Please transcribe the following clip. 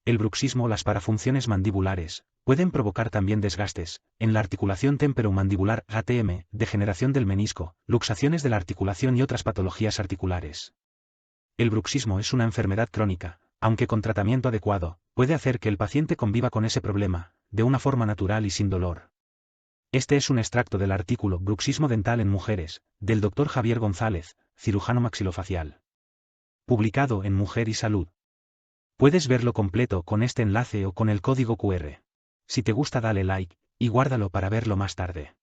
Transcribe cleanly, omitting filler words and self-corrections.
El bruxismo o las parafunciones mandibulares pueden provocar también desgastes en la articulación temporomandibular ATM, degeneración del menisco, luxaciones de la articulación y otras patologías articulares. El bruxismo es una enfermedad crónica, aunque con tratamiento adecuado, puede hacer que el paciente conviva con ese problema, de una forma natural y sin dolor. Este es un extracto del artículo Bruxismo dental en mujeres, del Dr. Javier González, cirujano maxilofacial. Publicado en Mujer y Salud. Puedes verlo completo con este enlace o con el código QR. Si te gusta dale like, y guárdalo para verlo más tarde.